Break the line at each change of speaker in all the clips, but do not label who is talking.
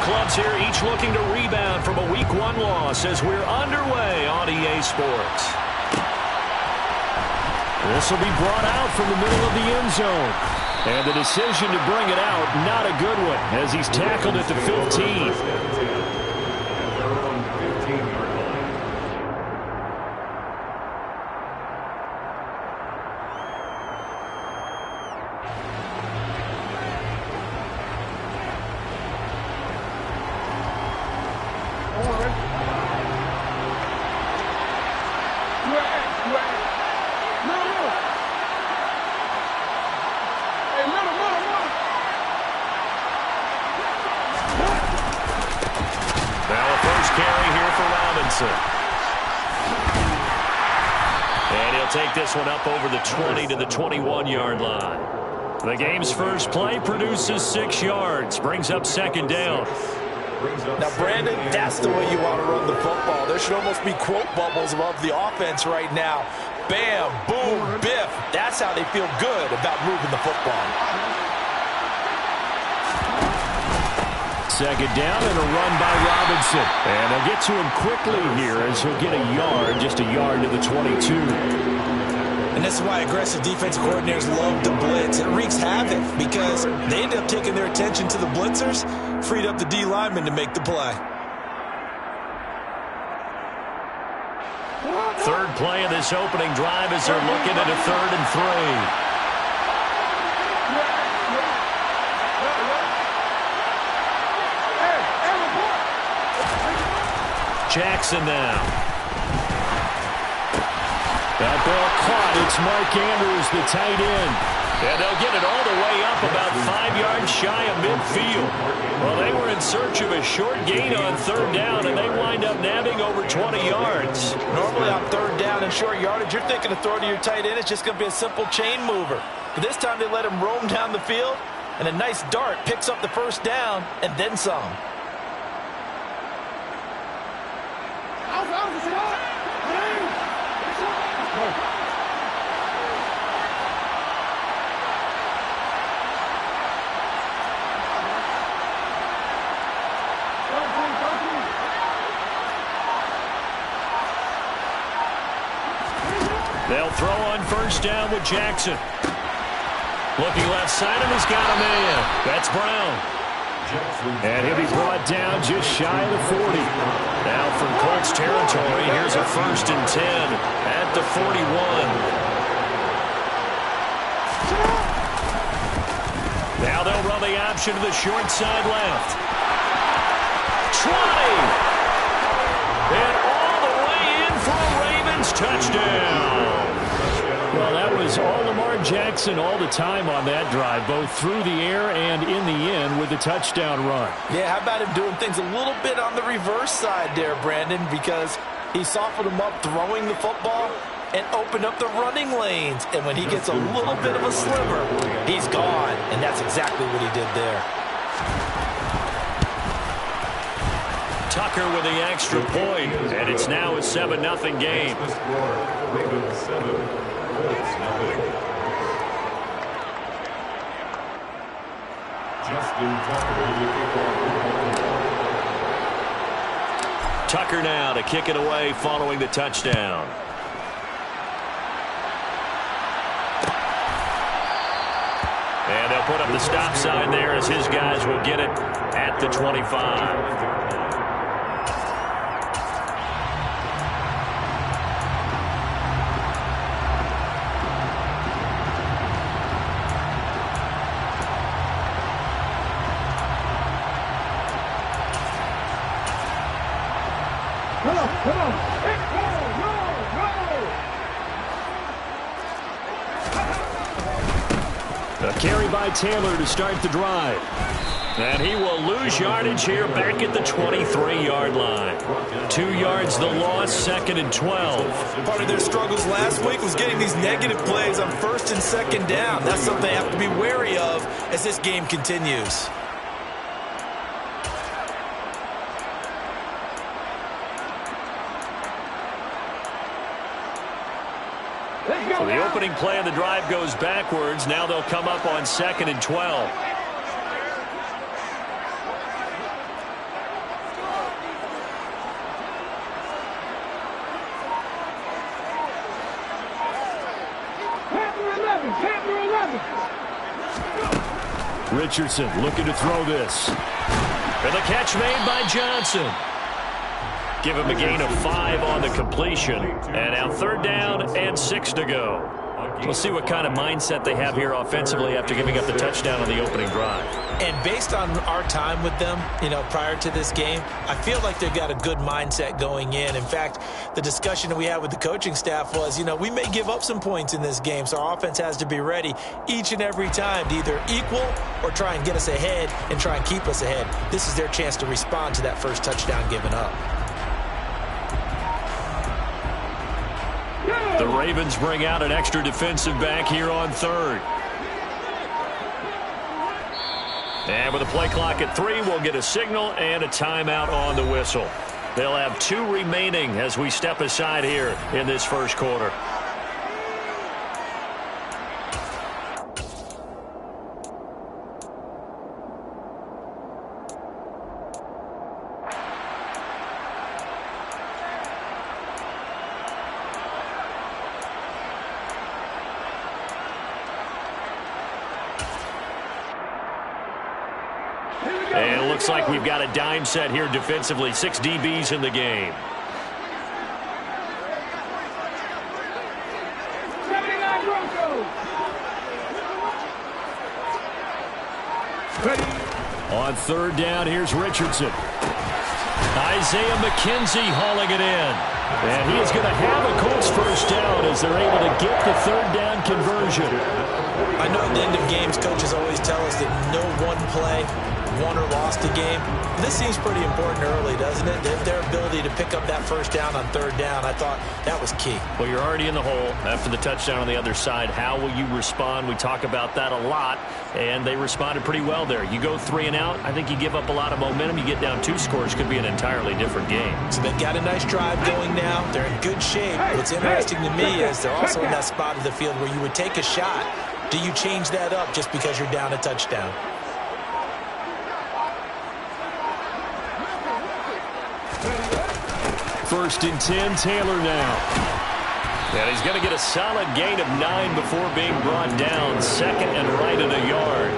clubs here, each looking to rebound from a Week 1 loss as we're underway on EA Sports. This will be brought out from the middle of the end zone. And the decision to bring it out, not a good one, as he's tackled at the 15. And he'll take this one up over the 20 to the 21-yard line. The game's first play produces 6 yards, brings up second down.
Now, Brandon, that's the way you want to run the football. There should almost be quote bubbles above the offense right now. Bam, boom, biff. That's how they feel good about moving the football.
Second down and a run by Robinson. And they'll get to him quickly here as he'll get a yard, just a yard to the 22.
And this is why aggressive defensive coordinators love to blitz. It wreaks havoc because they end up taking their attention to the blitzers, freed up the D lineman to make the play.
Third play of this opening drive as they're looking at a 3rd and 3. Jackson now. That ball caught. It's Mark Andrews, the tight end. And they'll get it all the way up about 5 yards shy of midfield. Well, they were in search of a short gain on 3rd down, and they wind up nabbing over 20 yards.
Normally on 3rd down and short yardage, you're thinking of throwing to your tight end. It's just going to be a simple chain mover. But this time they let him roam down the field, and a nice dart picks up the 1st down and then some.
They'll throw on 1st down with Jackson. Looking left side, and he's got a man. That's Brown. And he'll be brought down just shy of the 40. Now from Colts territory, here's a 1st and 10 at the 41. Now they'll run the option to the short side left. 20! And all the way in for a Ravens touchdown. Well, that was all Lamar Jackson all the time on that drive, both through the air and in the end with the touchdown run.
Yeah, how about him doing things a little bit on the reverse side there, Brandon, because he softened him up throwing the football and opened up the running lanes. And when he gets a little bit of a sliver, he's gone. And that's exactly what he did there.
Tucker with the extra point, and it's now a 7-0 game. Tucker now to kick it away following the touchdown. And they'll put up the stop sign there as his guys will get it at the 25. A carry by Taylor to start the drive. And he will lose yardage here back at the 23-yard line. 2 yards the loss, 2nd and 12.
Part of their struggles last week was getting these negative plays on 1st and 2nd down. That's something they have to be wary of as this game continues.
So the opening play of the drive goes backwards. Now they'll come up on 2nd and 12. Richardson looking to throw this. And the catch made by Johnson. Give him a gain of 5 on the completion. And now 3rd down and 6 to go. We'll see what kind of mindset they have here offensively after giving up the touchdown on the opening drive.
And based on our time with them, prior to this game, I feel like they've got a good mindset going in. In fact, the discussion that we had with the coaching staff was, we may give up some points in this game, so our offense has to be ready each and every time to either equal or try and get us ahead and try and keep us ahead. This is their chance to respond to that first touchdown given up.
The Ravens bring out an extra defensive back here on 3rd. And with a play clock at 3, we'll get a signal and a timeout on the whistle. They'll have 2 remaining as we step aside here in this first quarter. And it looks like we've got a dime set here defensively. 6 DBs in the game. On 3rd down, here's Richardson. Isaiah McKenzie hauling it in. And he is going to have a Colts first down as they're able to get the 3rd down conversion.
I know at the end of games, coaches always tell us that no one play won or lost a game. This seems pretty important early, doesn't it? Their ability to pick up that first down on 3rd down, I thought that was key.
Well, you're already in the hole after the touchdown on the other side. How will you respond? We talk about that a lot, and they responded pretty well there. You go 3 and out, I think you give up a lot of momentum. You get down 2 scores, could be an entirely different game.
So they've got a nice drive going now. They're in good shape. What's interesting to me is they're also in that spot of the field where you would take a shot. Do you change that up just because you're down a touchdown?
First and 10, Taylor now. And he's going to get a solid gain of 9 before being brought down. 2nd and right at a yard.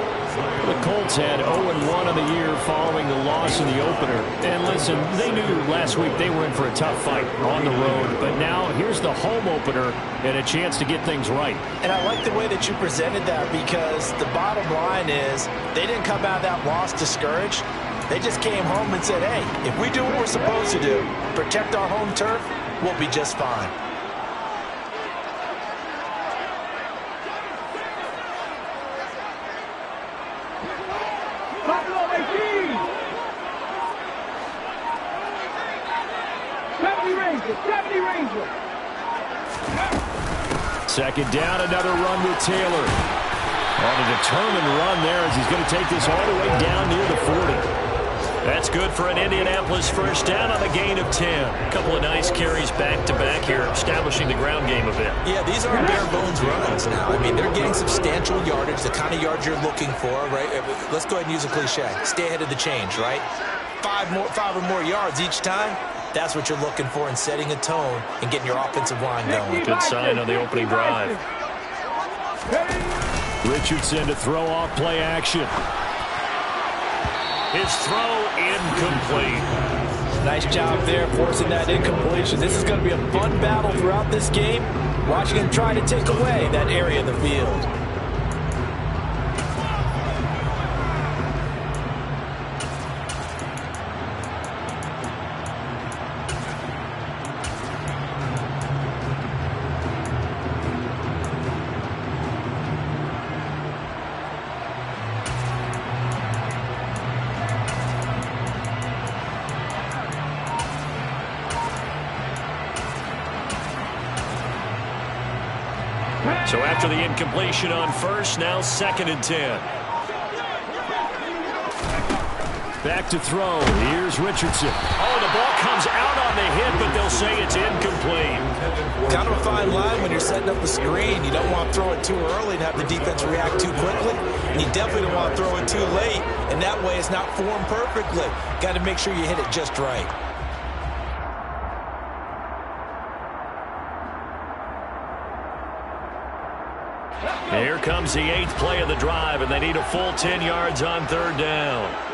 The Colts had 0-1 on the year following the loss in the opener. And listen, they knew last week they were in for a tough fight on the road. But now here's the home opener and a chance to get things right.
And I like the way that you presented that, because the bottom line is they didn't come out of that loss discouraged. They just came home and said, hey, if we do what we're supposed to do, protect our home turf, we'll be just fine.
Second down, another run with Taylor. On a determined run there as he's going to take this all the way down near the 40. That's good for an Indianapolis first down on a gain of 10. A couple of nice carries back-to-back here, establishing the ground game a bit.
Yeah, these aren't bare-bones runs now. I mean, they're getting substantial yardage, the kind of yards you're looking for, right? Let's go ahead and use a cliche. Stay ahead of the change, right? 5 or more yards each time. That's what you're looking for in setting a tone and getting your offensive line going.
Good sign on the opening drive. Richardson to throw off play action. His throw incomplete.
Nice job there forcing that incompletion. This is going to be a fun battle throughout this game. Watching him try to take away that area of the field.
So after the incompletion on first, now 2nd and 10. Back to throw. Here's Richardson. Oh, the ball comes out on the hit, but they'll say it's incomplete.
Kind of a fine line when you're setting up the screen. You don't want to throw it too early and have the defense react too quickly. And you definitely don't want to throw it too late, and that way it's not formed perfectly. Got to make sure you hit it just right.
Here comes the 8th play of the drive, and they need a full 10 yards on 3rd down.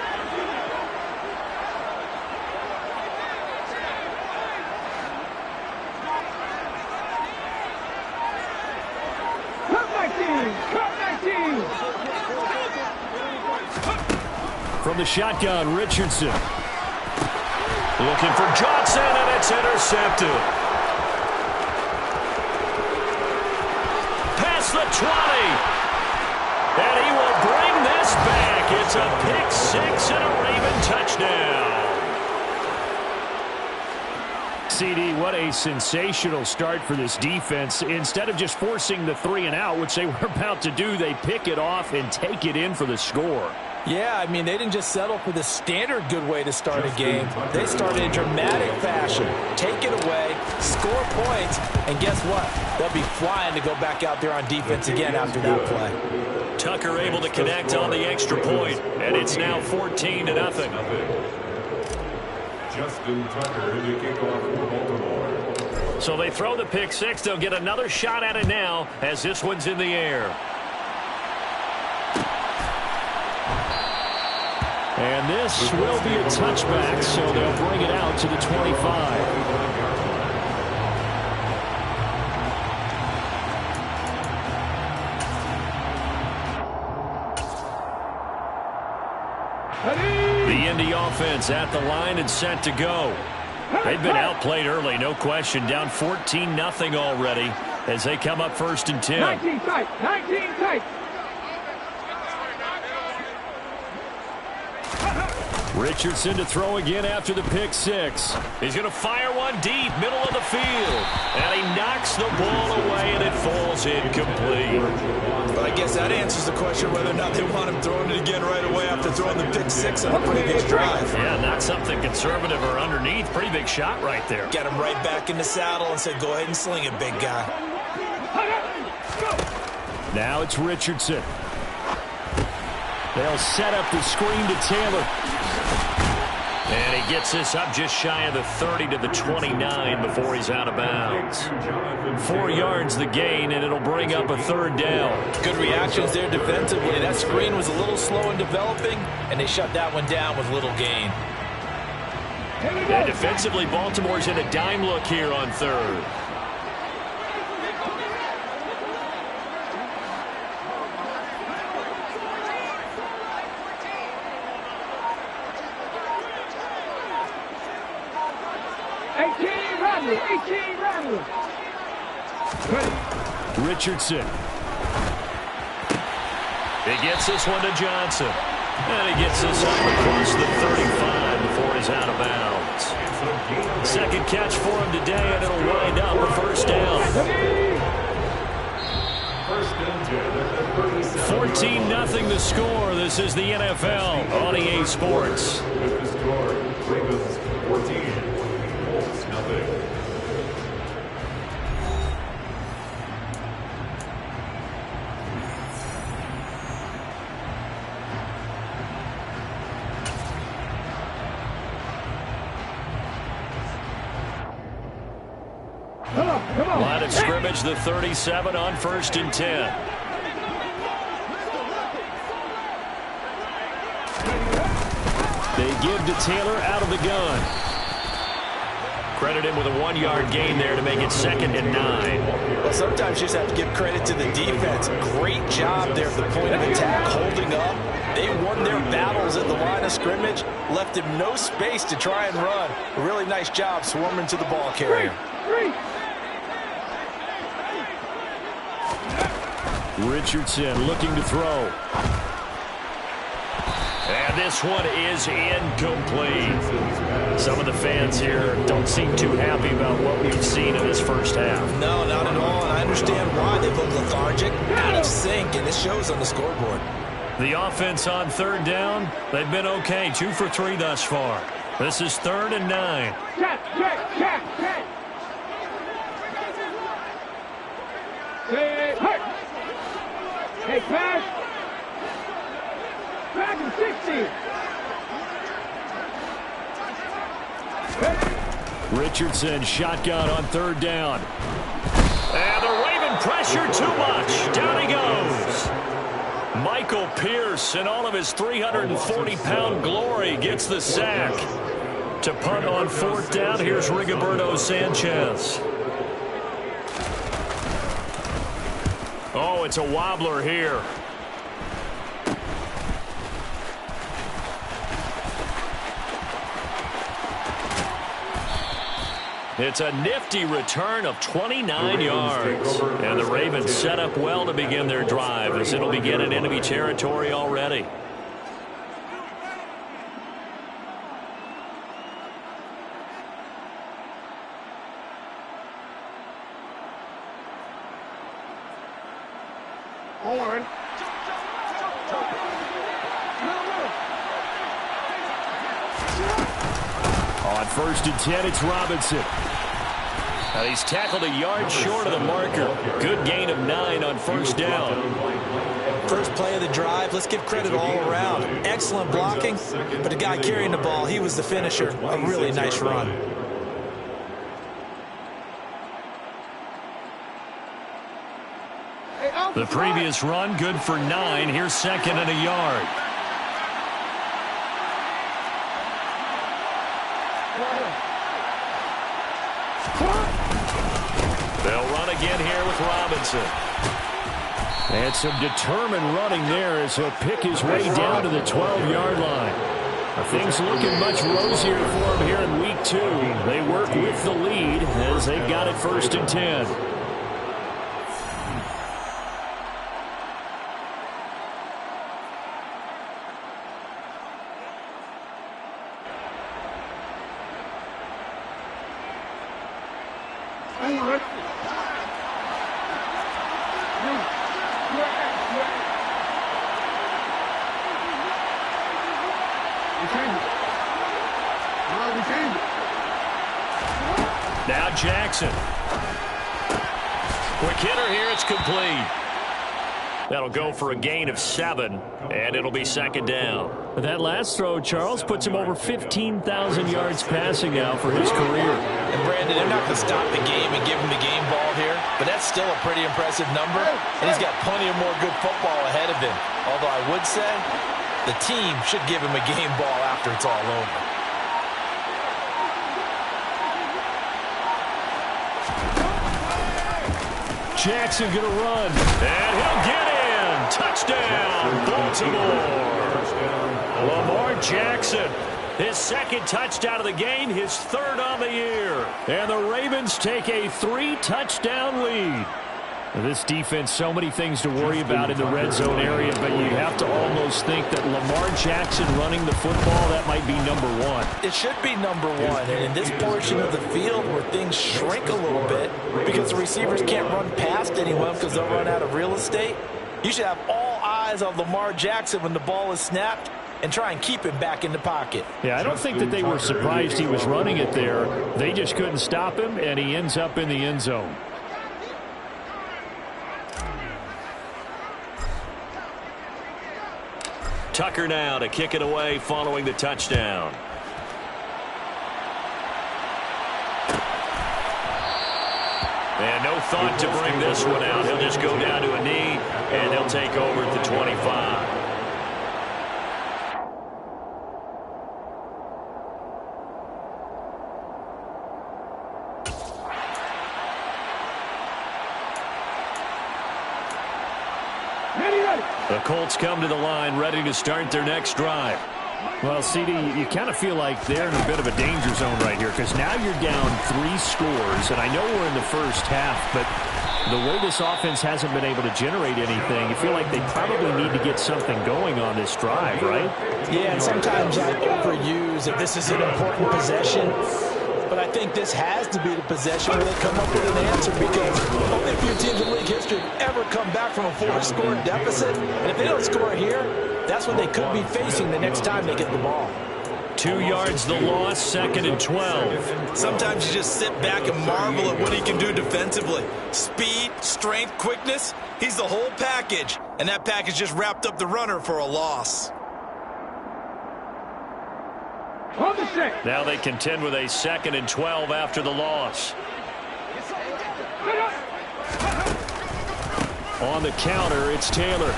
From the shotgun, Richardson. Looking for Johnson, and it's intercepted. Past the 20. And he will bring this back. It's a pick 6 and a Raven touchdown. CD, what a sensational start for this defense. Instead of just forcing the 3 and out, which they were about to do, they pick it off and take it in for the score.
Yeah, I mean, they didn't just settle for the standard good way to start a game. They started in dramatic fashion. Take it away, score points, and guess what? They'll be flying to go back out there on defense again after that play.
Tucker able to connect on the extra point, and it's now 14-0.
Justin Tucker in the kickoff for Baltimore.
So they throw the pick 6. They'll get another shot at it now as this one's in the air. And this will be a touchback, so they'll bring it out to the 25. The Indy offense at the line and set to go. They've been outplayed early, no question. Down 14-0 already as they come up 1st and 10.
19 tight, 19 tight.
Richardson to throw again after the pick 6. He's going to fire one deep, middle of the field. And he knocks the ball away, and it falls incomplete.
But I guess that answers the question whether or not they want him throwing it again right away after throwing the pick 6 on a previous drive.
Yeah, not something conservative or underneath. Pretty big shot right there.
Got him right back in the saddle and said, go ahead and sling it, big guy.
Now it's Richardson. They'll set up the screen to Taylor. And he gets this up just shy of the 30 to the 29 before he's out of bounds. 4 yards the gain, and it'll bring up a 3rd down.
Good reactions there defensively. That screen was a little slow in developing, and they shut that one down with little gain.
And defensively, Baltimore's in a dime look here on 3rd. Richardson. He gets this one to Johnson. And he gets this up across the 35 before he's out of bounds. 2nd catch for him today, and it'll wind up a 1st down. 14-0 the score. This is the NFL on EA Sports.
With the score, Ravens 14, Colts nothing.
Line of scrimmage, the 37 on 1st and 10. They give to Taylor out of the gun. Credit him with a 1-yard gain there to make it 2nd and 9.
Well, sometimes you just have to give credit to the defense. Great job there at the point of attack, holding up. They won their battles at the line of scrimmage, left him no space to try and run. A really nice job swarming to the ball carrier.
Richardson looking to throw. And this one is incomplete. Some of the fans here don't seem too happy about what we've seen in this first half.
No, not at all, and I understand why. They look lethargic, out of sync, and it shows on the scoreboard.
The offense on 3rd down, they've been okay. 2 for 3 thus far. This is 3rd and 9.
Check. Hey, pass. Back in 60.
Richardson shotgun on 3rd down. And the Raven pressure too much. Down he goes. Michael Pierce, in all of his 340-pound glory, gets the sack. To punt on 4th down, here's Rigoberto Sanchez. Oh, it's a wobbler here. It's a nifty return of 29 yards. And the Ravens set up well to begin their drive, as it'll begin in enemy territory already. On 1st and 10, it's Robinson. Now he's tackled a yard short of the marker. Good gain of 9 on 1st down.
First play of the drive, let's give credit all around. Excellent blocking, but the guy carrying the ball, he was the finisher. A really nice run.
The previous run, good for 9. Here's 2nd and a yard. They'll run again here with Robinson. And some determined running there as he'll pick his way down to the 12-yard line. Things looking much rosier for him here in week 2. They work with the lead as they've got it 1st and 10. Now Jackson. Quick hitter here. It's complete. That'll go for a gain of 7, and it'll be 2nd down. That last throw, Charles, puts him over 15,000 yards passing now for his career.
And Brandon, they're not going to stop the game and give him the game ball here, but that's still a pretty impressive number, and he's got plenty of more good football ahead of him. Although I would say the team should give him a game ball after it's all over.
Jackson going to run, and he'll get in. Touchdown, Baltimore. Lamar Jackson, his 2nd touchdown of the game, his 3rd on the year. And the Ravens take a 3-touchdown lead. This defense, so many things to worry about in the red zone area, but you have to almost think that Lamar Jackson running the football, that might be number 1.
It should be number 1, and in this portion of the field where things shrink a little bit because the receivers can't run past anyone because they'll run out of real estate, you should have all eyes on Lamar Jackson when the ball is snapped and try and keep him back in the pocket.
Yeah, I don't think that they were surprised he was running it there. They just couldn't stop him, and he ends up in the end zone. Tucker now to kick it away following the touchdown. And no thought to bring this one out. He'll just go down to a knee, and he'll take over at the 25. The Colts come to the line ready to start their next drive. Well, CD, you kind of feel like they're in a bit of a danger zone right here because now you're down 3 scores, and I know we're in the first half, but the way this offense hasn't been able to generate anything, you feel like they probably need to get something going on this drive, right?
Yeah, and sometimes I overuse that this is an important possession. But I think this has to be the possession where they come up with an answer because only a few teams in league history have ever come back from a 4-score deficit. And if they don't score here, that's what they could be facing the next time they get the ball.
2 yards the loss, 2nd and 12.
Sometimes you just sit back and marvel at what he can do defensively. Speed, strength, quickness, he's the whole package. And that package just wrapped up the runner for a loss.
Now they contend with a 2nd and 12 after the loss. On the counter, it's Taylor.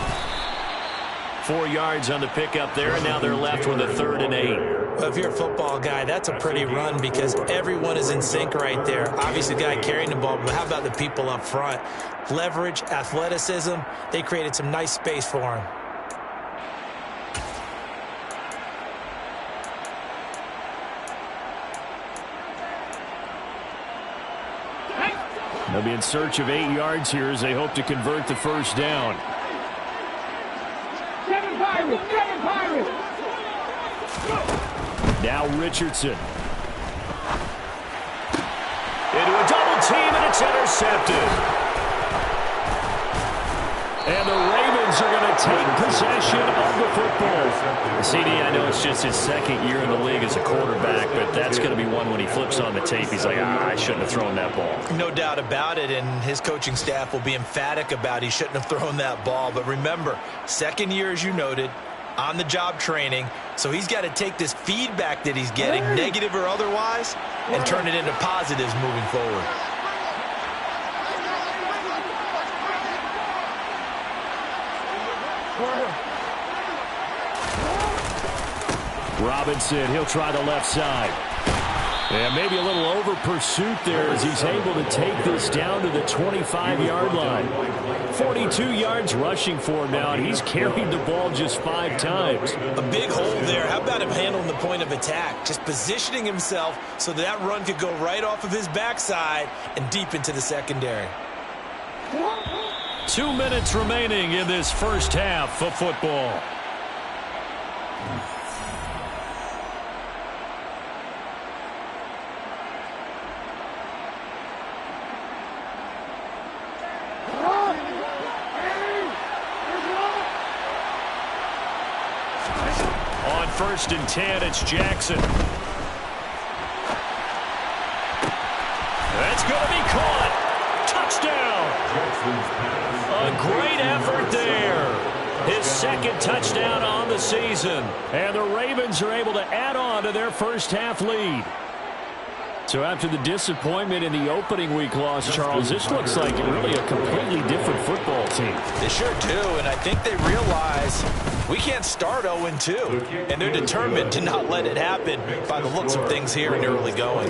4 yards on the pickup there, and now they're left with a 3rd and 8.
Well, if you're a football guy, that's a pretty run because everyone is in sync right there. Obviously, the guy carrying the ball, but how about the people up front? Leverage, athleticism, they created some nice space for him.
They'll be in search of 8 yards here as they hope to convert the first down.
7 Pirates! 7 Pirates!
Now Richardson. Into a double team, and it's intercepted. And the Ravens are going to take possession of the football. CD, I know it's just his 2nd year in the league as a quarterback, but that's going to be one when he flips on the tape. He's like, I shouldn't have thrown that ball.
No doubt about it, and his coaching staff will be emphatic about he shouldn't have thrown that ball. But remember, 2nd year, as you noted, on-the-job training, so he's got to take this feedback that he's getting, negative or otherwise, and turn it into positives moving forward.
Robinson, he'll try the left side. And maybe a little over pursuit there as he's able to take this down to the 25-yard line. 42 yards rushing for him now, and he's carried the ball just 5 times.
A big hole there. How about him handling the point of attack? Just positioning himself so that run could go right off of his backside and deep into the secondary.
2 minutes remaining in this first half of football. On 1st and 10, it's Jackson. That's going to be caught. Touchdown. A great effort there. His 2nd touchdown on the season. And the Ravens are able to add on to their first half lead. So after the disappointment in the opening week loss, Charles, this looks like really a completely different football team.
They sure do, and I think they realize we can't start 0-2, and they're determined to not let it happen by the looks of things here in the early going.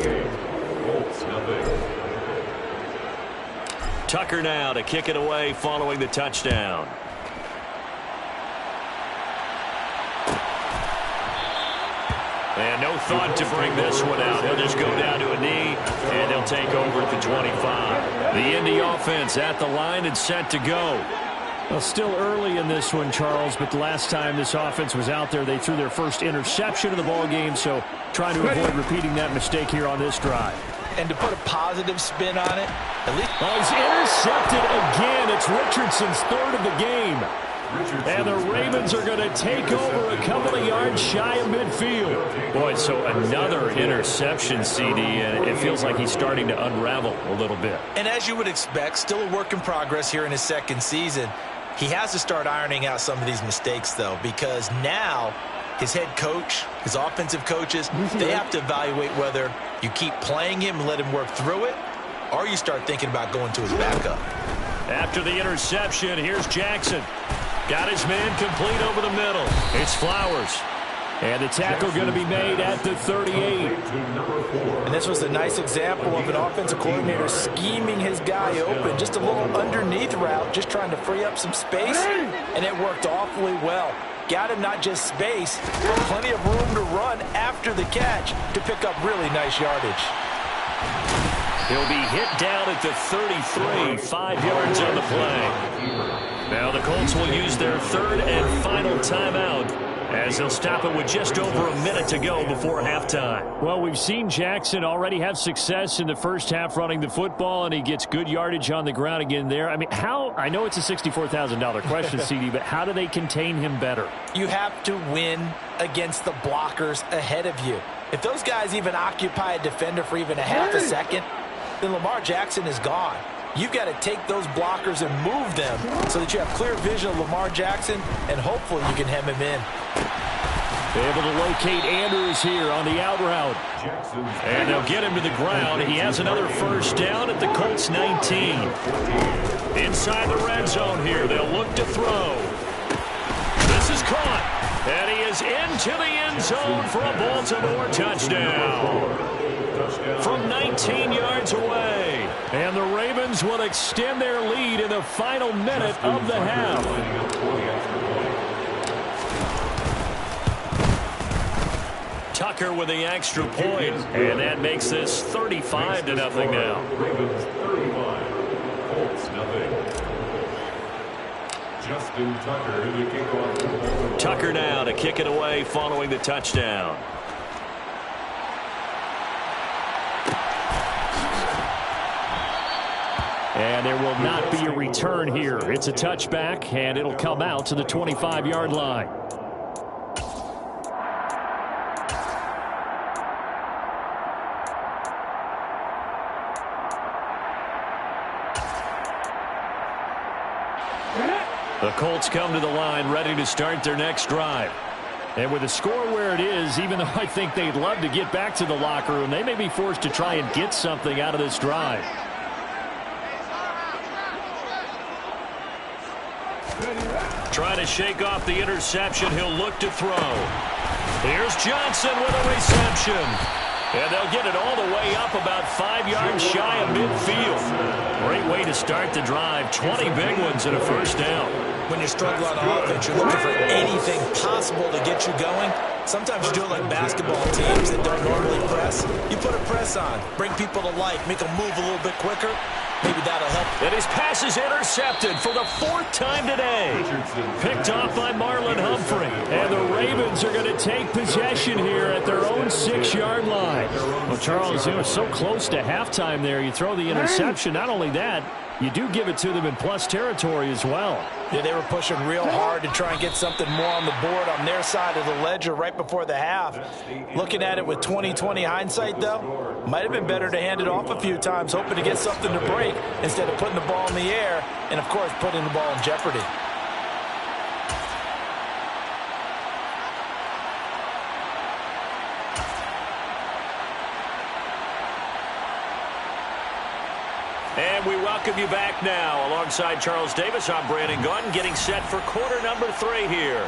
Tucker now to kick it away following the touchdown. And no thought to bring this one out. He'll just go down to a knee, and they'll take over at the 25. The Indy offense at the line and set to go. Well, still early in this one, Charles, but the last time this offense was out there, they threw their first interception of the ball game, so trying to avoid repeating that mistake here on this drive.
And to put a positive spin on it, at least...
Oh, he's intercepted again. It's Richardson's 3rd of the game. And the Ravens are going to take over a couple of yards shy of midfield. Boy, so another interception, CD, and it feels like he's starting to unravel a little bit.
And as you would expect, still a work in progress here in his 2nd season. He has to start ironing out some of these mistakes, though, because now his head coach, his offensive coaches, they have to evaluate whether you keep playing him and let him work through it, or you start thinking about going to his backup.
After the interception, here's Jackson. Got his man complete over the middle. It's Flowers. And the tackle going to be made at the 38.
And this was a nice example of an offensive coordinator scheming his guy open. Just a little underneath route, just trying to free up some space. And it worked awfully well. Got him not just space, but plenty of room to run after the catch to pick up really nice yardage.
He'll be hit down at the 33, 5 yards on the play. Now the Colts will use their 3rd and final timeout as they'll stop it with just over a minute to go before halftime. Well, we've seen Jackson already have success in the first half running the football, and he gets good yardage on the ground again there. I mean, I know it's a $64,000 question, CD, but how do they contain him better?
You have to win against the blockers ahead of you. If those guys even occupy a defender for even a half a second, then Lamar Jackson is gone. You've got to take those blockers and move them so that you have clear vision of Lamar Jackson, and hopefully you can hem him in.
Able to locate Andrews here on the out route. And they'll get him to the ground. He has another first down at the Colts 19. Inside the red zone here. They'll look to throw. This is caught. And he is into the end zone for a Baltimore touchdown. From 19 yards away. And the Ravens will extend their lead in the final minute of the half. Tucker with the extra point, and that makes this 35-0 now.
Ravens 35, Colts nothing. Justin Tucker to kick off.
Tucker now to kick it away following the touchdown. And there will not be a return here. It's a touchback, and it'll come out to the 25-yard line. The Colts come to the line ready to start their next drive. And with the score where it is, even though I think they'd love to get back to the locker room, they may be forced to try and get something out of this drive. Trying to shake off the interception. He'll look to throw. Here's Johnson with a reception. And they'll get it all the way up about 5 yards shy of midfield. Great way to start the drive. 20 big ones and a first down.
When you struggle on offense, you're looking for anything possible to get you going. Sometimes you do it like basketball teams that don't normally press. You put a press on, bring people to life, make them move a little bit quicker. Maybe that'll help.
And his pass is intercepted for the 4th time today. Picked off by Marlon Humphrey. And the Ravens are going to take possession here at their own 6-yard line. Well, Charles, you know, so close to halftime there. You throw the interception. Not only that, you do give it to them in plus territory as well.
Yeah, they were pushing real hard to try and get something more on the board on their side of the ledger right before the half. Looking at it with 20/20 hindsight, though, might have been better to hand it off a few times, hoping to get something to break instead of putting the ball in the air and, of course, putting the ball in jeopardy.
And we welcome you back now. Alongside Charles Davis, I'm Brandon Gaudin, getting set for quarter number 3 here.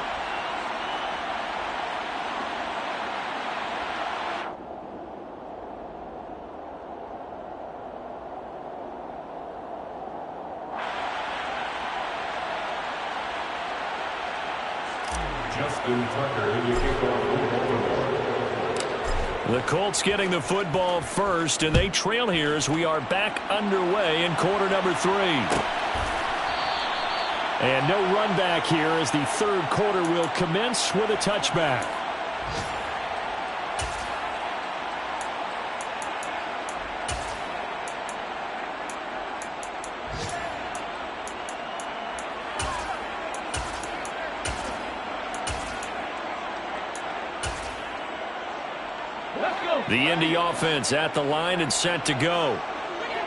Justin Tucker to kick off.
The Colts getting the football first, and they trail here as we are back underway in quarter number 3. And no run back here as the 3rd quarter will commence with a touchback. The Indy offense at the line and set to go.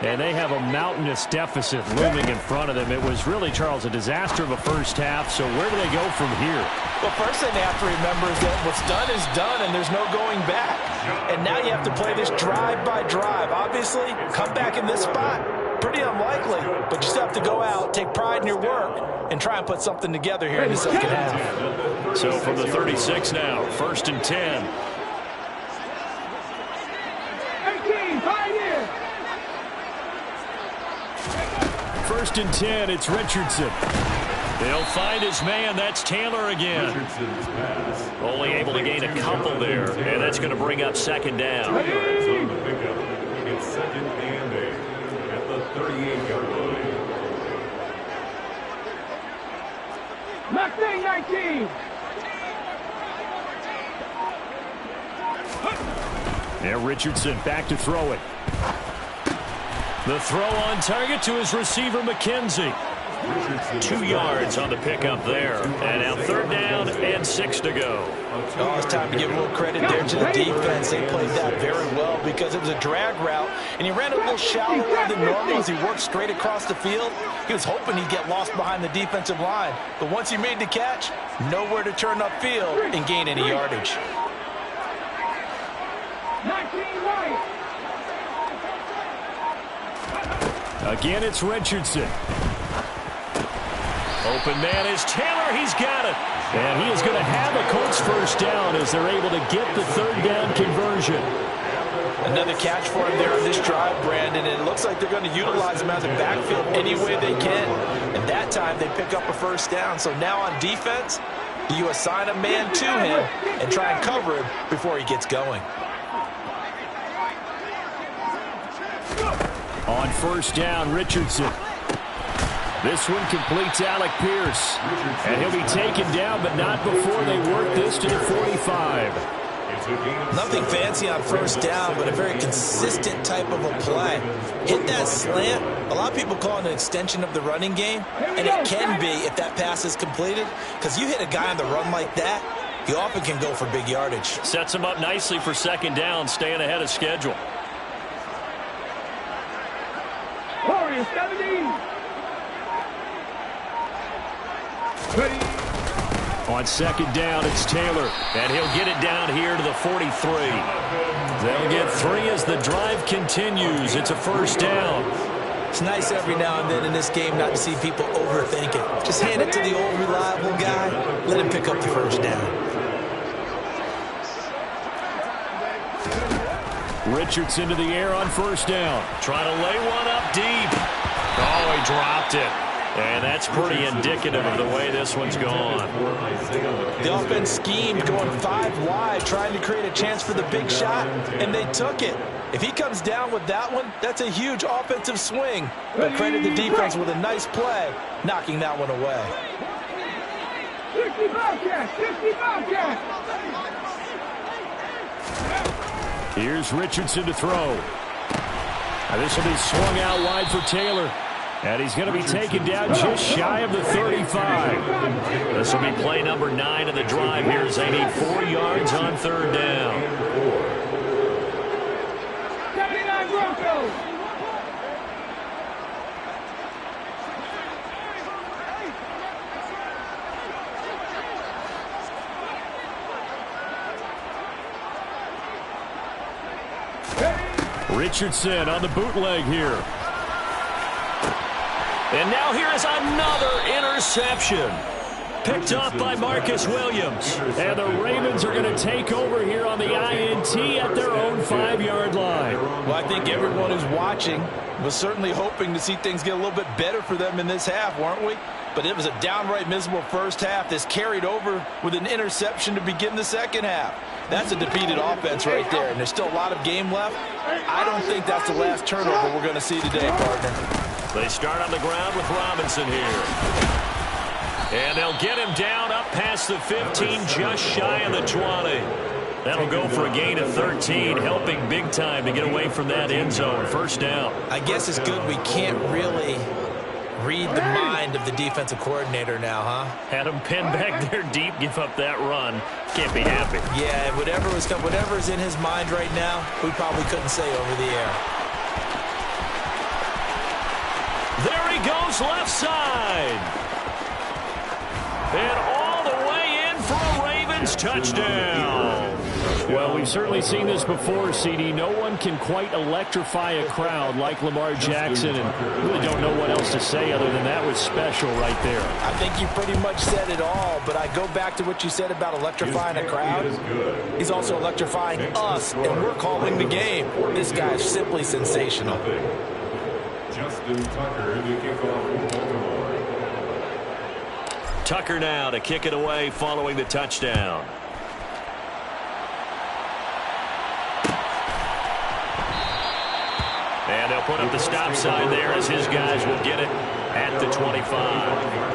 And they have a mountainous deficit looming in front of them. It was really, Charles, a disaster of a first half. So where do they go from here?
Well, first thing they have to remember is that what's done is done, and there's no going back. And now you have to play this drive by drive. Obviously, come back in this spot, pretty unlikely. But you still have to go out, take pride in your work, and try and put something together here in the second half.
So from the 36 now, 1st and 10. 1st and 10, it's Richardson. They'll find his man. That's Taylor again.
Richardson's pass.
Only able to gain a couple there, and that's going to bring up 2nd down.
It's on the pickup. It's 2nd and 8 at the 38-yard line.
Mustang 19.
Now Richardson back to throw it. The throw on target to his receiver, McKenzie. 2 yards on the pickup there. And now 3rd down and 6 to go.
Oh, it's time to give a little credit there to the defense. They played that very well because it was a drag route, and he ran a little shallower than normal as he worked straight across the field. He was hoping he'd get lost behind the defensive line, but once he made the catch, nowhere to turn upfield and gain any yardage.
Again, it's Richardson. Open man is Taylor. He's got it. And he is going to have a Colts 1st down as they're able to get the 3rd down conversion.
Another catch for him there on this drive, Brandon. And it looks like they're going to utilize him as a backfield any way they can. And that time they pick up a 1st down. So now on defense, you assign a man to him and try and cover him before he gets going.
On 1st down, Richardson. This one completes Alec Pierce. And he'll be taken down, but not before they work this to the 45.
Nothing fancy on 1st down, but a very consistent type of a play. Hit that slant. A lot of people call it an extension of the running game, and it can be if that pass is completed, because you hit a guy on the run like that, you often can go for big yardage.
Sets him up nicely for 2nd down, staying ahead of schedule.
Warriors 17.
On 2nd down, it's Taylor, and he'll get it down here to the 43. They'll get 3 as the drive continues. It's a 1st down.
It's nice every now and then in this game not to see people overthink it. Just hand it to the old reliable guy. Let him pick up the 1st down.
Richardson to the air on 1st down. Trying to lay one up deep. Oh, he dropped it. And that's pretty indicative of the way this one's gone.
The offense schemed going 5 wide, trying to create a chance for the big shot, and they took it. If he comes down with that one, that's a huge offensive swing. But credit the defense with a nice play, knocking that one away.
60 Bobcats, 60 Bobcats.
Here's Richardson to throw. Now this will be swung out wide for Taylor. And he's going to be taken down just shy of the 35. This will be play number 9 of the drive here as they need 4 yards on 3rd down.
79 Broncos.
Richardson on the bootleg here. And now here is another interception. Picked off by Marcus Williams. And the Ravens are going to take over here on the INT at their own 5-yard line.
Well, I think everyone who's watching was certainly hoping to see things get a little bit better for them in this half, weren't we? But it was a downright miserable first half. This carried over with an interception to begin the second half. That's a defeated offense right there, and there's still a lot of game left. I don't think that's the last turnover we're going to see today, partner.
They start on the ground with Robinson here. And they'll get him down up past the 15, just shy of the 20. That'll go for a gain of 13, helping big time to get away from that end zone. 1st down.
I guess it's good we can't really read the mind of the defensive coordinator now, huh?
Had him pinned back there deep, give up that run. Can't be happy.
Yeah, whatever's in his mind right now, we probably couldn't say over the air.
There he goes, left side. And all the way in for a Ravens touchdown. Well, we've certainly seen this before, CD. No one can quite electrify a crowd like Lamar Jackson, and really don't know what else to say other than that was special right there.
I think you pretty much said it all, but I go back to what you said about electrifying a crowd. He's also electrifying us, and we're calling the game. This guy is simply sensational.
Justin Tucker, the kickoff for Baltimore.
Tucker now to kick it away following the touchdown. And they'll put up the stop sign there as his guys will get it at the 25.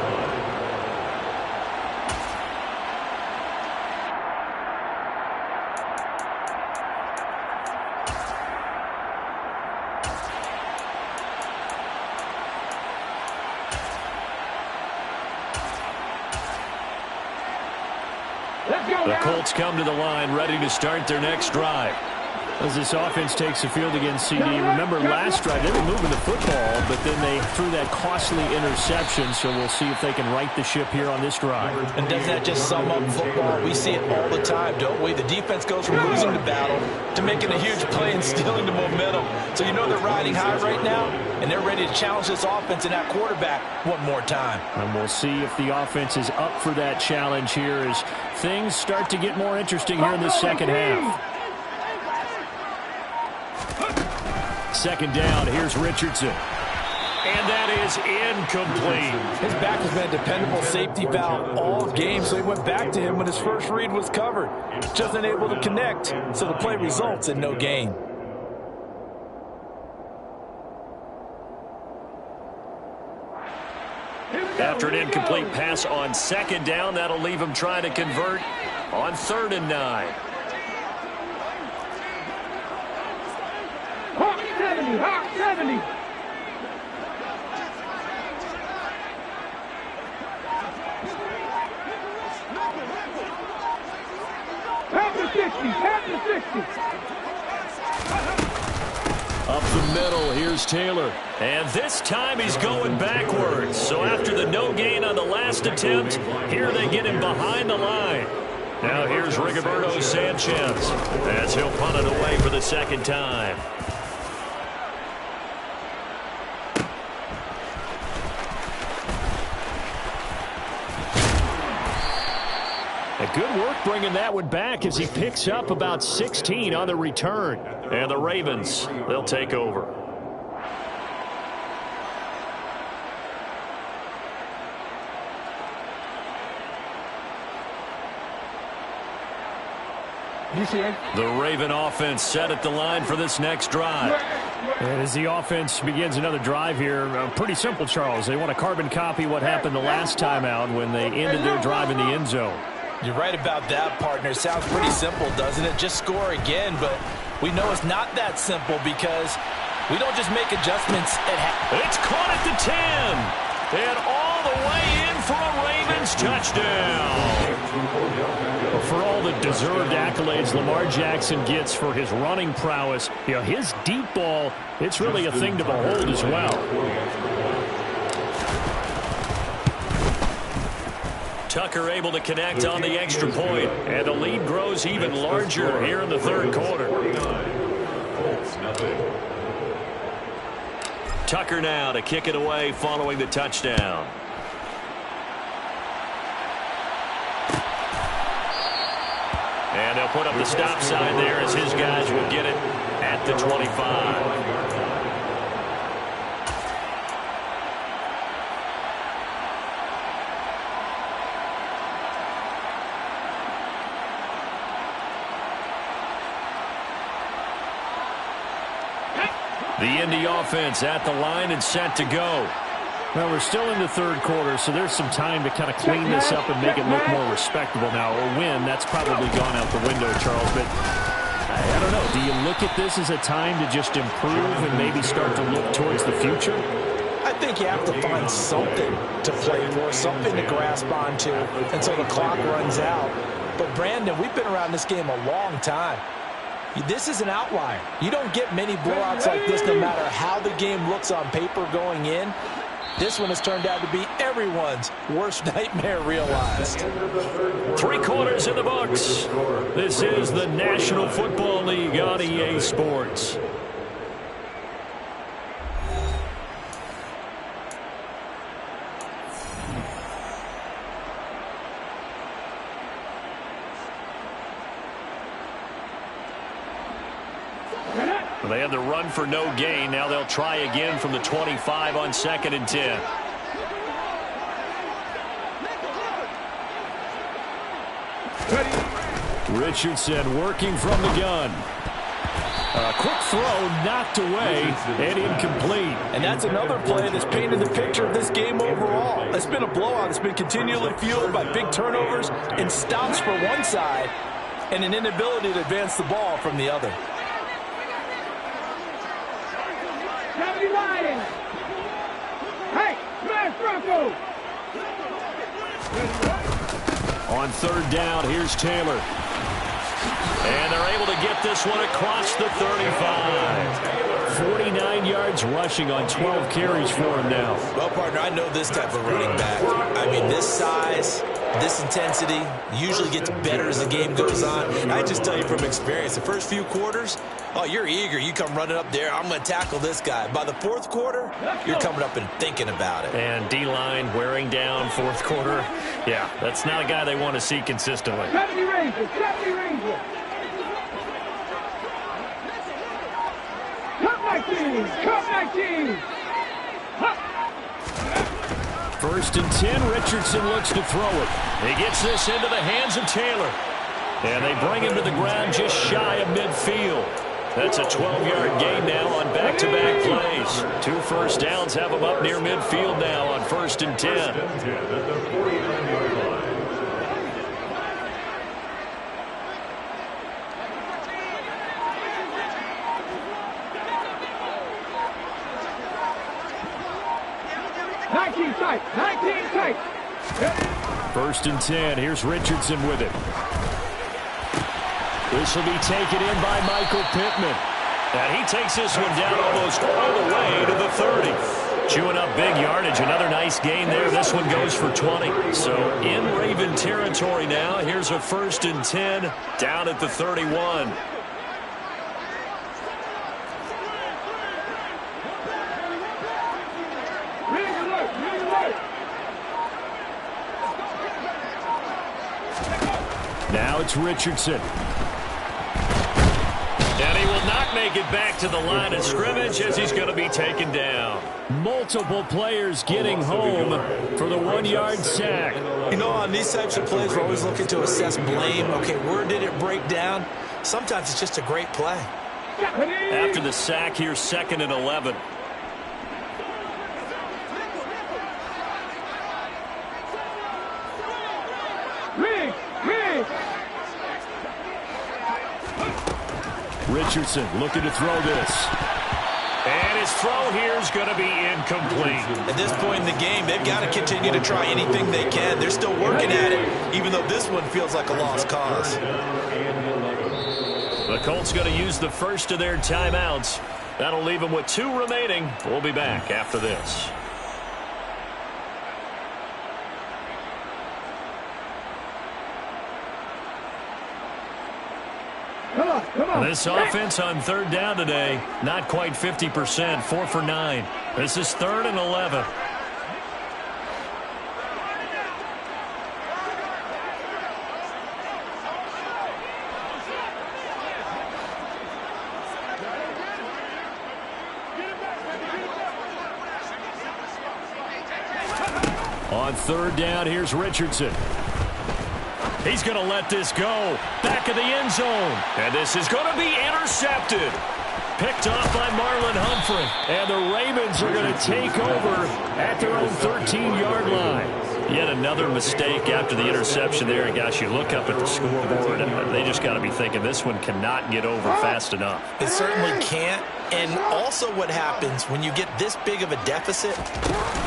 The Colts come to the line ready to start their next drive. As this offense takes the field against CD, remember last drive, they were moving the football, but then they threw that costly interception, so we'll see if they can right the ship here on this drive.
And doesn't that just sum up football? We see it all the time, don't we? The defense goes from losing the battle to making a huge play and stealing the momentum. So you know they're riding high right now, and they're ready to challenge this offense and that quarterback one more time.
And we'll see if the offense is up for that challenge here as things start to get more interesting here in the second half. Second down, here's Richardson. And that is incomplete.
His back has been a dependable safety valve all game, so he went back to him when his first read was covered. Just unable to connect, so the play results in no gain.
After an incomplete pass on second down, that'll leave him trying to convert on 3rd and 9.
Hawk 70, Hawk 70. Half the 60, half the 60.
Up the middle, here's Taylor. And this time he's going backwards. So after the no gain on the last attempt, here they get him behind the line. Now here's Rigoberto Sanchez as he'll punt it away for the second time. Good work bringing that one back as he picks up about 16 on the return. And the Ravens, they'll take over. The Raven offense set at the line for this next drive. And as the offense begins another drive here, pretty simple, Charles. They want to carbon copy what happened the last time out when they ended their drive in the end zone.
You're right about that, partner. Sounds pretty simple, doesn't it? Just score again, but we know it's not that simple because we don't just make adjustments at half.
It's caught at the 10, and all the way in for a Ravens touchdown. For all the deserved accolades Lamar Jackson gets for his running prowess, his deep ball, it's really a thing to behold as well. Tucker able to connect on the extra point, and the lead grows even larger here in the third quarter. Tucker now to kick it away following the touchdown. And they'll put up the stop sign there as his guys will get it at the 25. The Indy offense at the line and set to go. Well, we're still in the third quarter, so there's some time to kind of clean this up and make it look more respectable now. A win, that's probably gone out the window, Charles. But I don't know. Do you look at this as a time to just improve and maybe start to look towards the future?
I think you have to find something to play for, something to grasp onto until the clock runs out. But, Brandon, we've been around this game a long time. This is an outlier. You don't get many blowouts like this no matter how the game looks on paper going in. This one has turned out to be everyone's worst nightmare realized.
3 quarters in the books. This is the National Football League on EA Sports. They had the run for no gain. Now they'll try again from the 25 on 2nd and 10. Richardson working from the gun. A quick throw knocked away and incomplete.
And that's another play that's painted the picture of this game overall. It's been a blowout. It's been continually fueled by big turnovers and stops for one side and an inability to advance the ball from the other.
Hey, smash Bronco!
On third down, here's Taylor. And they're able to get this one across the 35. 49 yards rushing on 12 carries for him now.
Well, partner, I know this type of running back. I mean, this size, this intensity usually gets better as the game goes on. And I just tell you from experience, the first few quarters, oh, you're eager. You come running up there, I'm going to tackle this guy. By the fourth quarter, you're coming up and thinking about it.
And D-line wearing down fourth quarter. Yeah, that's not a guy they want to see consistently.
70 Rangers, 70 Rangers. Cut 19, cut 19.
First and 10, Richardson looks to throw it. He gets this into the hands of Taylor. And they bring him to the ground just shy of midfield. That's a 12-yard gain now on back-to-back plays. 2 first downs have him up near midfield now on first and 10.
At the 49-yard line.
Tight, 19 tight.
First and 10. Here's Richardson with it. This will be taken in by Michael Pittman. And he takes this one down almost all the way to the 30. Chewing up big yardage. Another nice gain there. This one goes for 20. So in Raven territory now. Here's a first and 10 down at the 31. Now it's Richardson. And he will not make it back to the line of scrimmage as he's going to be taken down. Multiple players getting home for the 1-yard sack.
You know, on these types of plays, we're always looking to assess blame. Okay, where did it break down? Sometimes it's just a great play.
After the sack, here's 2nd and 11. Richardson looking to throw this. And his throw here is going to be incomplete.
At this point in the game, they've got to continue to try anything they can. They're still working at it, even though this one feels like a lost cause.
The Colts going to use the first of their timeouts. That'll leave them with 2 remaining. We'll be back after this.
Come on.
This offense on third down today, not quite 50%, 4 for 9. This is 3rd and 11. On third down, here's Richardson. He's going to let this go. Back of the end zone. And this is going to be intercepted. Picked off by Marlon Humphrey. And the Ravens are going to take over at their own 13-yard line. Yet another mistake after the interception there. And gosh, you look up at the scoreboard, and they just got to be thinking this one cannot get over fast enough.
It certainly can't. And also what happens when you get this big of a deficit,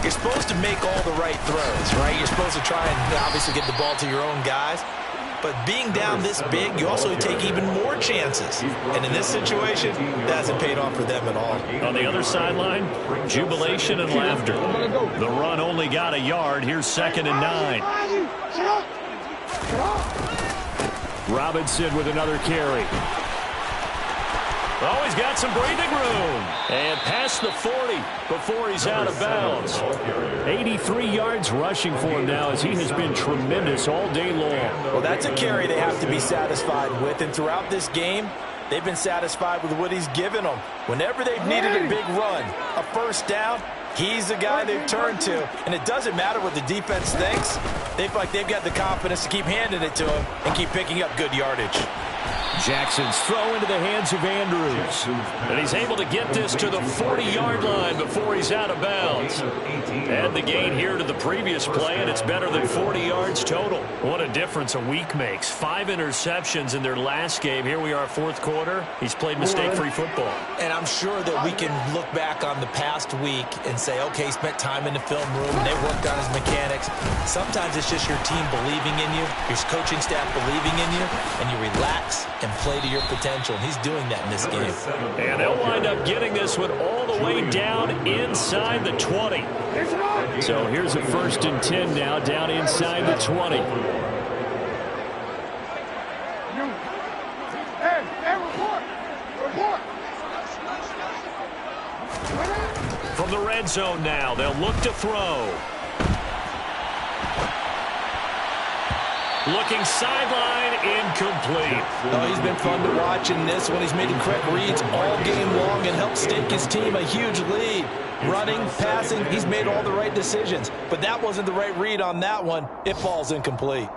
you're supposed to make all the right throws, right? You're supposed to try and obviously get the ball to your own guys. But being down this big, you also take even more chances. And in this situation, that hasn't paid off for them at all.
On the other sideline, jubilation and laughter. The run only got a yard. Here's 2nd and 9. Robinson with another carry. Oh, he's got some breathing room. And past the 40 before he's out of bounds. 83 yards rushing for him now as he has been tremendous all day long.
Well, that's a carry they have to be satisfied with. And throughout this game, they've been satisfied with what he's given them. Whenever they've needed a big run, a first down, he's the guy they've turned to. And it doesn't matter what the defense thinks. They feel like they've got the confidence to keep handing it to him and keep picking up good yardage.
Jackson's throw into the hands of Andrews. And he's able to get this to the 40-yard line before he's out of bounds. Add the gain here to the previous play, and it's better than 40 yards total. What a difference a week makes. 5 interceptions in their last game. Here we are, fourth quarter. He's played mistake-free football.
And I'm sure that we can look back on the past week and say, okay, he spent time in the film room, and they worked on his mechanics. Sometimes it's just your team believing in you, your coaching staff believing in you, and you relax and play to your potential. He's doing that in this game.
And they'll wind up getting this one all the way down inside the 20. So here's a 1st and 10 now, down inside the 20. From the red zone now, they'll look to throw. Looking sideline, incomplete.
Oh, he's been fun to watch in this one. He's made the correct reads all game long and helped stake his team a huge lead. Running, passing, he's made all the right decisions. But that wasn't the right read on that one. It falls incomplete.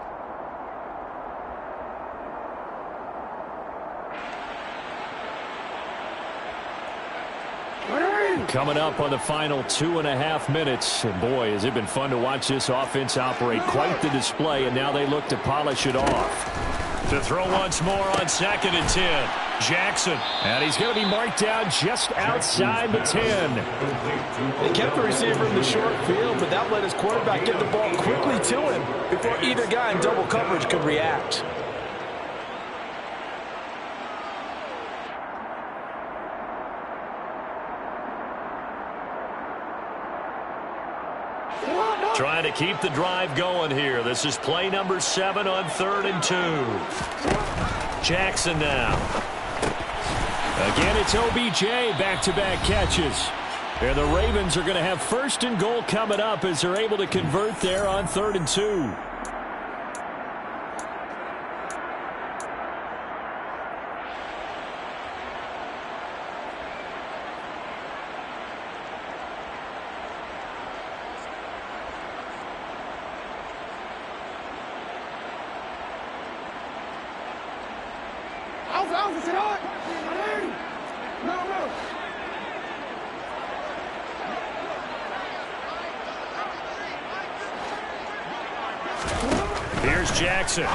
Coming up on the final 2.5 minutes. And boy, has it been fun to watch this offense operate. Quite the display, and now they look to polish it off. To throw once more on 2nd and 10. Jackson. And he's going to be marked down just outside the 10.
They kept the receiver in the short field, but that let his quarterback get the ball quickly to him before either guy in double coverage could react.
Trying to keep the drive going here. This is play number 7 on 3rd and 2. Jackson now. Again, it's OBJ, back-to-back catches. And the Ravens are going to have 1st and goal coming up as they're able to convert there on 3rd and 2. Here's Jackson.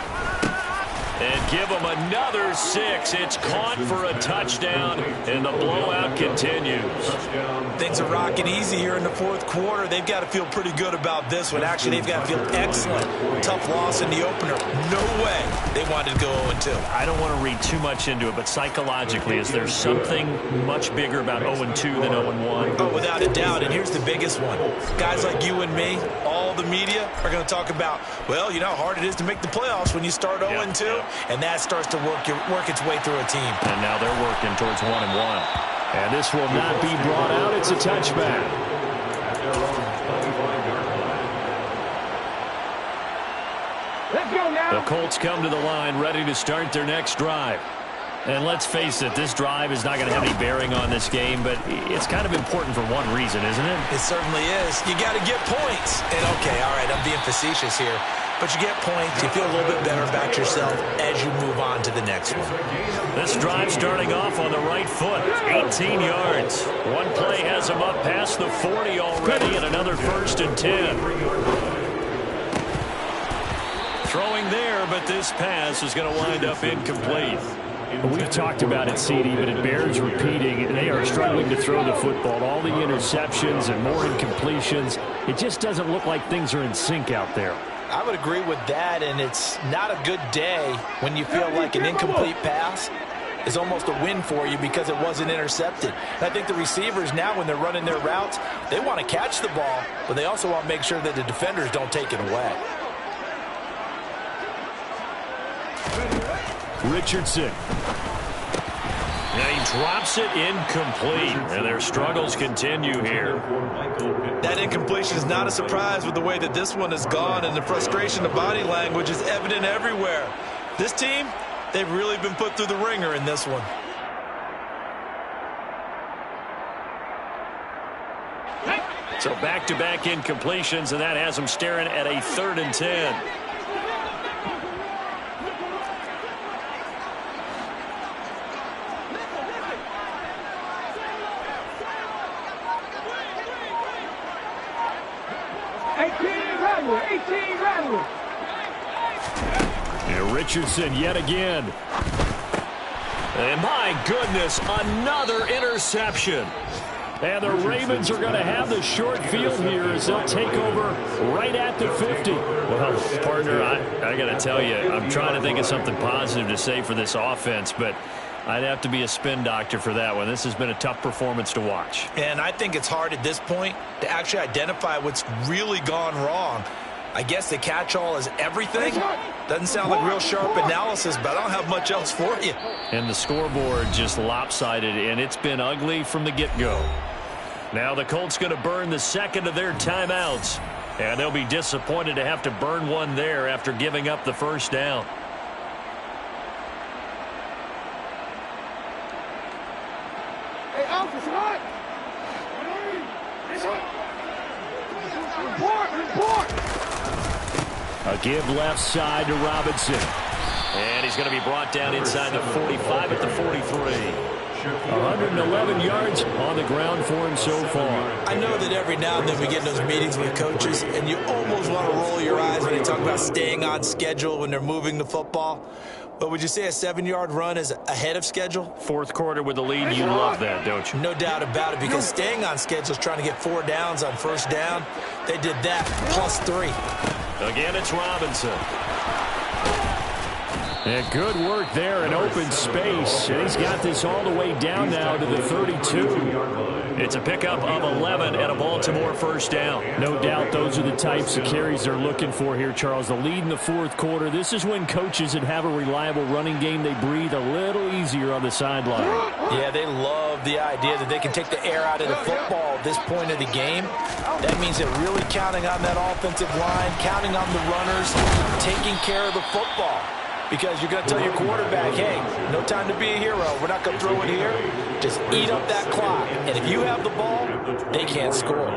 And give him another 6. It's caught for a touchdown, and the blowout continues.
Things are rocking easy here in the fourth quarter. They've got to feel pretty good about this one. Actually, they've got to feel excellent. Tough loss in the opener. No way they wanted to go 0-2.
I don't want to read too much into it, but psychologically, is there something much bigger about 0-2 than 0-1?
Oh, without a doubt, and here's the biggest one. Guys like you and me, all the media, are going to talk about, well, you know how hard it is to make the playoffs when you start 0-2. Yep. And that starts to work its way through a team.
And now they're working towards 1-1. And this will not be brought out. It's a touchback.
Let's go now.
The Colts come to the line ready to start their next drive. And let's face it, this drive is not going to have any bearing on this game, but it's kind of important for one reason, isn't it?
It certainly is. You got to get points. And okay, all right, I'm being facetious here. But you get points, you feel a little bit better about yourself as you move on to the next one.
This drive starting off on the right foot, 18 yards. One play has him up past the 40 already, and another 1st and 10. Throwing there, but this pass is going to wind up incomplete. We've talked about it, CD, but it bears repeating. They are struggling to throw the football. All the interceptions and more incompletions. It just doesn't look like things are in sync out there.
I would agree with that, and it's not a good day when you feel like an incomplete pass is almost a win for you because it wasn't intercepted. And I think the receivers now, when they're running their routes, they want to catch the ball, but they also want to make sure that the defenders don't take it away.
Richardson. Now he drops it incomplete, and their struggles continue here.
That incompletion is not a surprise with the way that this one has gone, and the frustration of body language is evident everywhere. This team, they've really been put through the ringer in this one.
So back-to-back incompletions, and that has them staring at a 3rd and 10.
18 Radwood. 18 Radwood.
And Richardson yet again. And my goodness, another interception. And the Ravens are going to have the short field here as they'll take over right at the 50.
Well, partner, I got to tell you, I'm trying to think of something positive to say for this offense, but I'd have to be a spin doctor for that one. This has been a tough performance to watch.
And I think it's hard at this point to actually identify what's really gone wrong. I guess the catch-all is everything. Doesn't sound like real sharp analysis, but I don't have much else for you.
And the scoreboard just lopsided, and it's been ugly from the get-go.
Now the Colts going to burn the second of their timeouts. And they'll be disappointed to have to burn one there after giving up the first down.
Hey, officer, what? Report.
A give left side to Robinson. And he's going to be brought down inside the 45 at the 43. 111 yards on the ground for him so far.
I know that every now and then we get in those meetings with coaches, and you almost want to roll your eyes when they talk about staying on schedule when they're moving the football. But would you say a 7-yard run is ahead of schedule?
Fourth quarter with the lead, you love that, don't you?
No doubt about it, because staying on schedule is trying to get 4 downs on first down. They did that, +3.
Again, it's Robinson. And good work there in open space. And he's got this all the way down now to the 32. It's a pickup of 11 and a Baltimore first down. No doubt those are the types of carries they're looking for here, Charles. The lead in the fourth quarter. This is when coaches that have a reliable running game, they breathe a little easier on the sideline.
Yeah, they love the idea that they can take the air out of the football at this point of the game. That means they're really counting on that offensive line, counting on the runners, taking care of the football. Because you're going to tell your quarterback, hey, no time to be a hero. We're not going to throw it here. Just eat up that clock. And if you have the ball, they can't score.